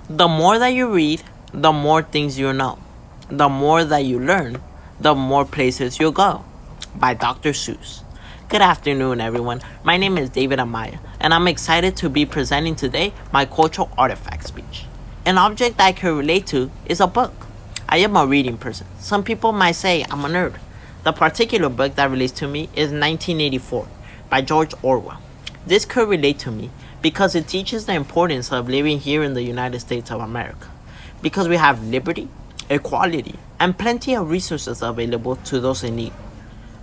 The more that you read, the more things you know. The more that you learn, the more places you go. By Dr. Seuss. Good afternoon, everyone. My name is David Amaya, and I'm excited to be presenting today my cultural artifact speech. An object I can relate to is a book. I am a reading person. Some people might say I'm a nerd. The particular book that relates to me is 1984 by George Orwell. This could relate to me because it teaches the importance of living here in the United States of America. Because we have liberty, equality, and plenty of resources available to those in need.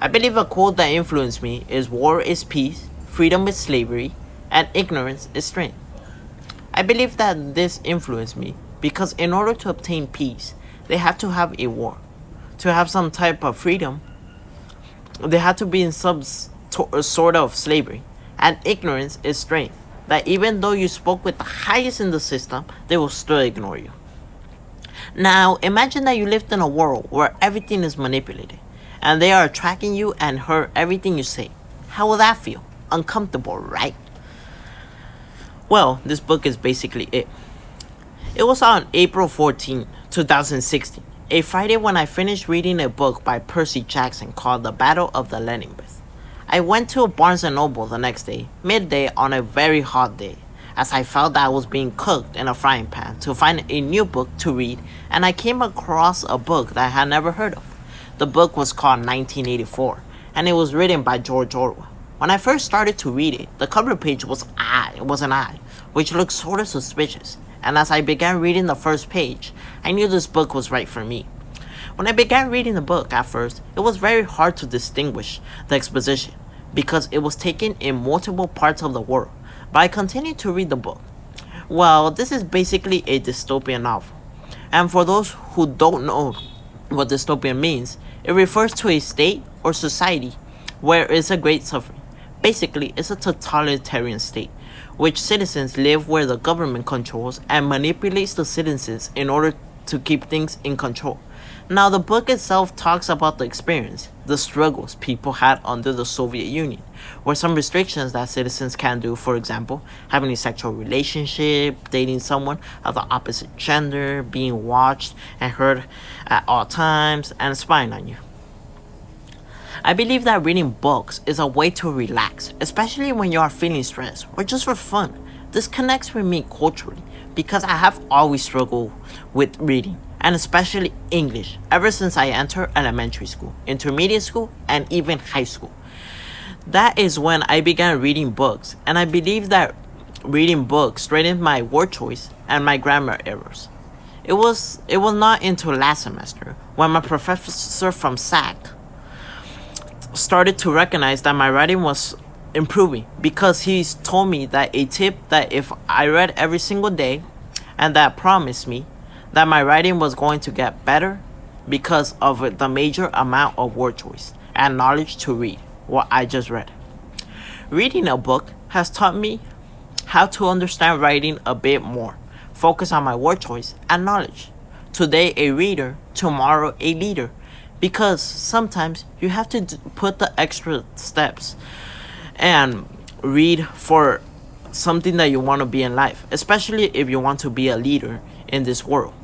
I believe a quote that influenced me is war is peace, freedom is slavery, and ignorance is strength. I believe that this influenced me because in order to obtain peace, they have to have a war. To have some type of freedom, they have to be in some sort of slavery. And ignorance is strength. That even though you spoke with the highest in the system, they will still ignore you. Now, imagine that you lived in a world where everything is manipulated and they are tracking you and heard everything you say. How will that feel? Uncomfortable, right? Well, this book is basically it. It was on April 14, 2016, a Friday when I finished reading a book by Percy Jackson called The Battle of the Leningrad. I went to Barnes & Noble the next day, midday on a very hot day, as I felt that I was being cooked in a frying pan to find a new book to read, and I came across a book that I had never heard of. The book was called 1984, and it was written by George Orwell. When I first started to read it, the cover page was an eye, which looked sort of suspicious, and as I began reading the first page, I knew this book was right for me. When I began reading the book at first, it was very hard to distinguish the exposition because it was taken in multiple parts of the world, but I continued to read the book. Well, this is basically a dystopian novel, and for those who don't know what dystopian means, it refers to a state or society where it's a great suffering. Basically, it's a totalitarian state, which citizens live where the government controls and manipulates the citizens in order to keep things in control. Now, the book itself talks about the experience, the struggles people had under the Soviet Union, where some restrictions that citizens can do, for example, having a sexual relationship, dating someone of the opposite gender, being watched and heard at all times, and spying on you. I believe that reading books is a way to relax, especially when you are feeling stressed or just for fun. This connects with me culturally because I have always struggled with reading, and especially English, ever since I entered elementary school, intermediate school, and even high school. That is when I began reading books, and I believe that reading books straightened my word choice and my grammar errors. It was not until last semester when my professor from SAC started to recognize that my writing was improving because he's told me that a tip that if I read every single day and that promised me that my writing was going to get better because of the major amount of word choice and knowledge to read what I just read. Reading a book has taught me how to understand writing a bit more, focus on my word choice and knowledge. Today a reader, tomorrow a leader, because sometimes you have to put the extra steps and read for something that you want to be in life, especially if you want to be a leader in this world.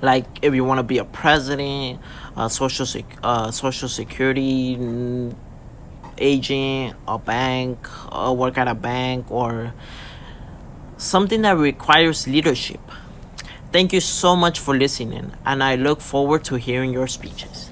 Like if you want to be a president, a social security agent, a bank, work at a bank, or something that requires leadership. Thank you so much for listening, and I look forward to hearing your speeches.